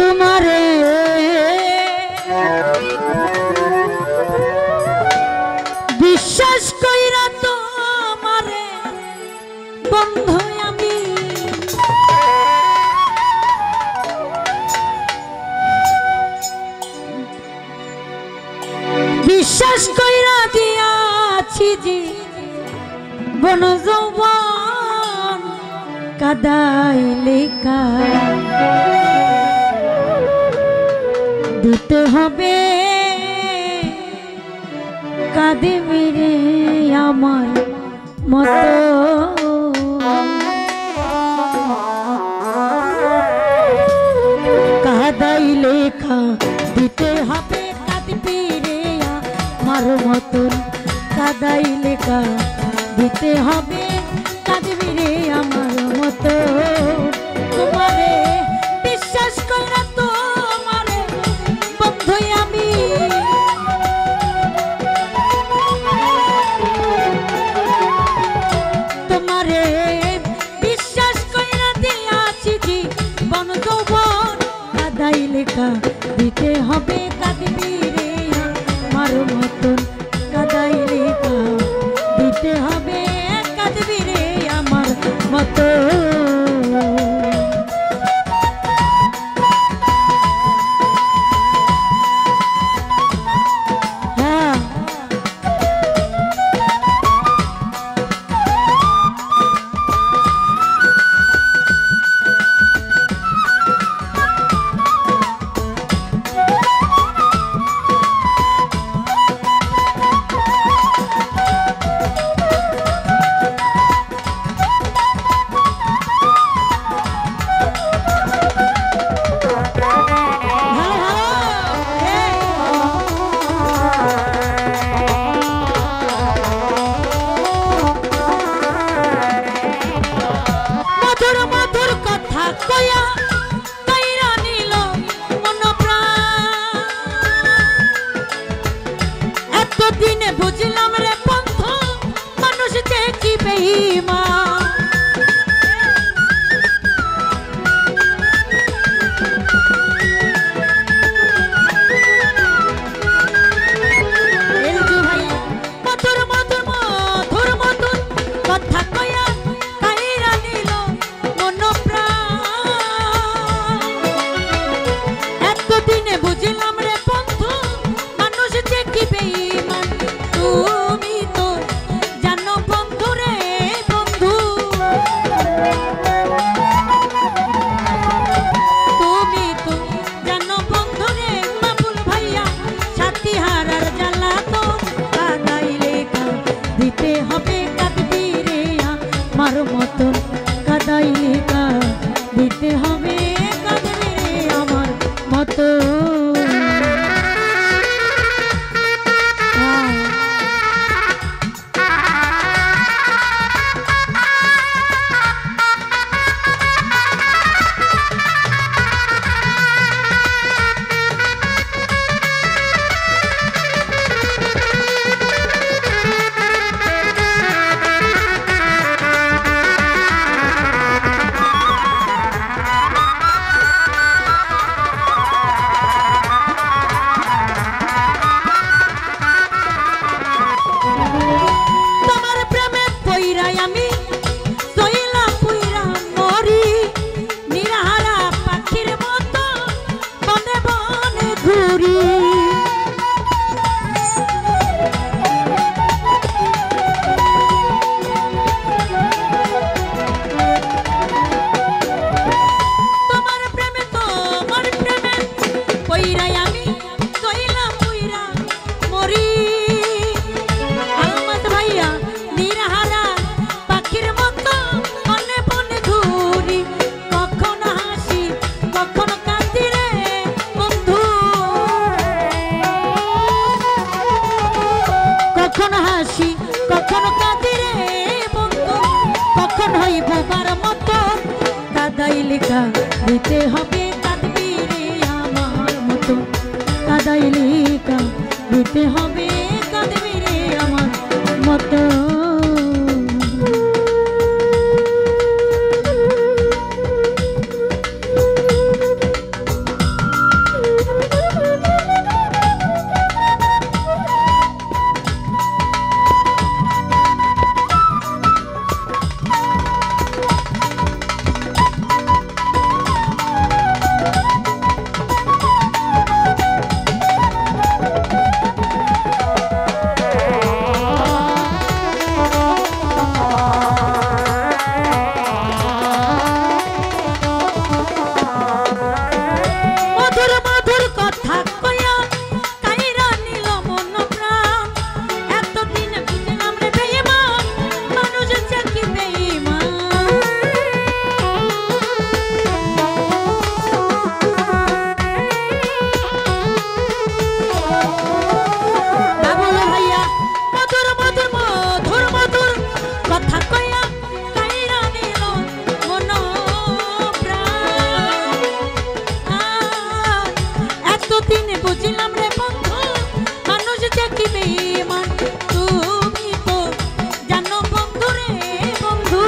তোমারে বিশ্বাস কইরা তোমারে বন্ধু আমি বিশ্বাস কইরা দিয়াছি জি বন যৌবন কাদাইলে দিতে হবে কাঁদিবি রে আমার মতো কাদাইলে দিতে হবে কাঁদিবি রে আমার মতন কাদাইলে দিতে হবে কাঁদিবি রে আমার মতো তোমারে বিশ্বাস কইরা তোমারে বন্ধু আমি তোমারে বিশ্বাস কইরা দিয়াছি জীবন যৌবন কাদাইলে দিতে হবে কাঁদিবি রে আমার মতন কাদাইলে দিতে হবে কাঁদবি রে আমার মতো দিনে বুঝলাম রে বন্ধু মানুষ যে কি বেঈমান এলজু ভাই মধুর মধুর মধুর মধুর কথা কয়া কাইরা নিল মন প্রাণ এতদিনে বুঝলাম রে বন্ধু মানুষ যে কি বেঈমান তুমি তো জানো বন্ধু রে বন্ধু তুমি তো জানো বন্ধু রে বাবুল ভাইয়া সাথী হারার জ্বালা তো কাদাইলে দিতে হবে কাঁদবি রে আমার মতন কাদাইলে দিতে হবে কাঁদবি রে আমার মতন লেখা দিতে হবে কাঁদবি রে আমার মতো কাদাই লেখা দিতে হবে কাঁদবি রে আমার মতো একদিন বুঝলাম রে বন্ধু মানুষ যে কি বেঈমান। তুমি তো জানো বন্ধু রে বন্ধু,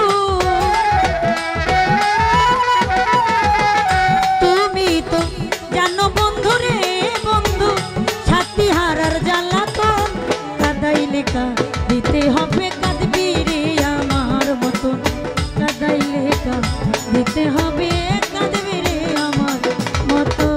তুমি তো জানো বন্ধু রে বন্ধু, ছাতি হারার জ্বালাতন কাদাইলে দিতে হবে কাঁদবি রে আমার মতন, কাদাইলে দিতে হবে কাঁদবি রে আমার মতন।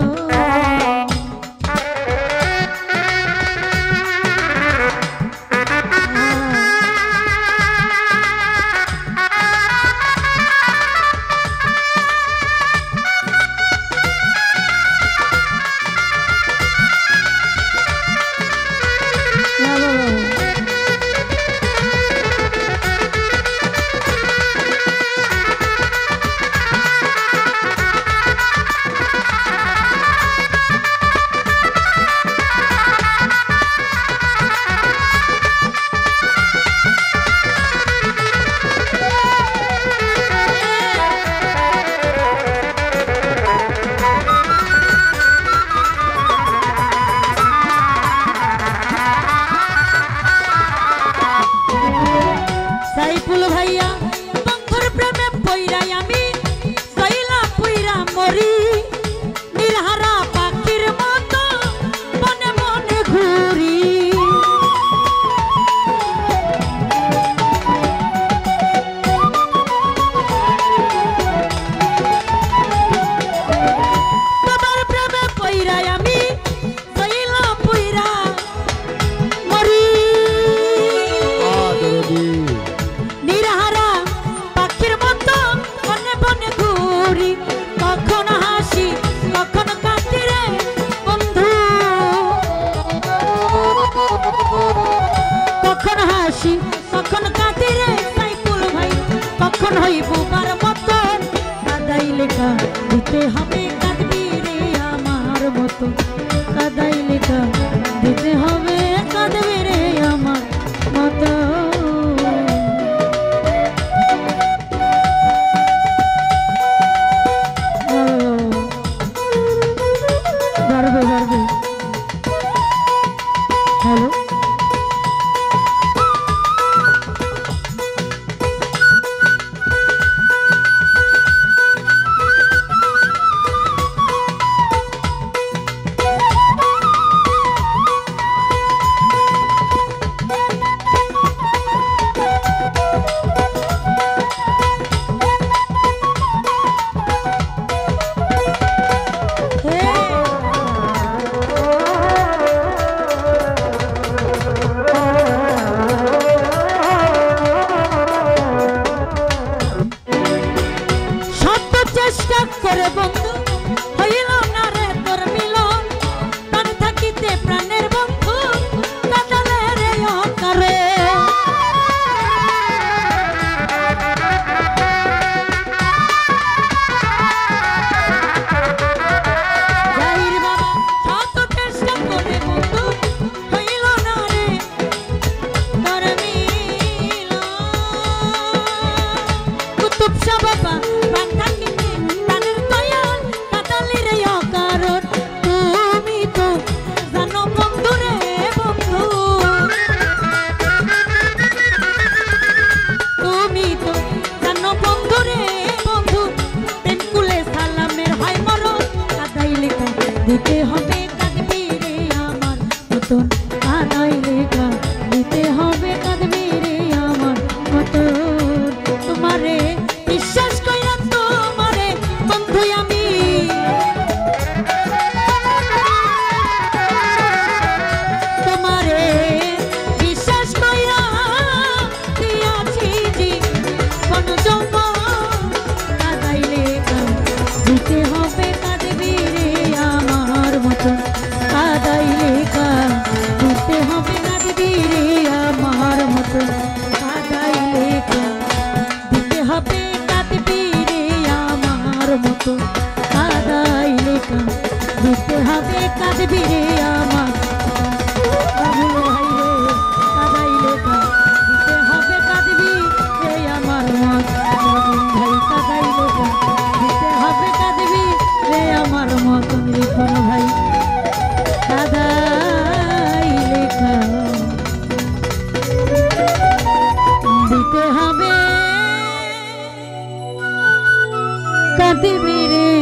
সাইফুল ভাইয়া বন্ধুর প্রেমে পইরাই আমি সইলা পুইরা মরি, নিরহারা পাখির মতো মনে মনে ঘুরি। তোমার প্রেমে পইরাই আমি সইলা পুইরা মরি, নিরহারা পাখির মতো বনে বনে ঘুরি। কখন হাসি কখন কাঁদি রে বন্ধু, কখন হাসি কখন কাঁদি রে সাইফুল ভাই, কখন হইব বার মতন কাদাইলে দিতে হবে কাঁদবি রে আমার মতো, কাদাইলে দিতে হবে কাঁদবি রে আমার মতো। হ্যালো চেষ্টা করে বন্ধু হইল না রে তোর মিলন, প্রাণ থাকিতে প্রাণের বন্ধু কাটালে রে অকারে। জাহির বাবা শত চেষ্টা করে বন্ধু হইল না রে তোর মিলন, কুতুব শাহ বাবা প্রাণ থাকিতে দিতে হবে কাঁদবি রে আমার মতন, কাদাইলে দিতে হবে কাঁদবি রে আমার মতন। তোমারে বিশ্বাস কইরা তোমারে বন্ধু আমি তোমারে বিশ্বাস কইরা দিয়াছি জীবন যৌবন, কাদাইলে দিতে হবে কাঁদবি রে আমার মতন, কাদাইলে দিতে হবে কাঁদবি রে আমার মতন, কাদাইলে দিতে হবে কাঁদবি রে আমার মতন, কাদাইলে দিতে হবে কাঁদবি রে আমার কাদাইলে দিতে হবে কাঁদবি রে আমার ভাই, কাদাইলে দিতে হবে কাঁদবি রে আমার মতন রে ভাই। কাঁদবি রে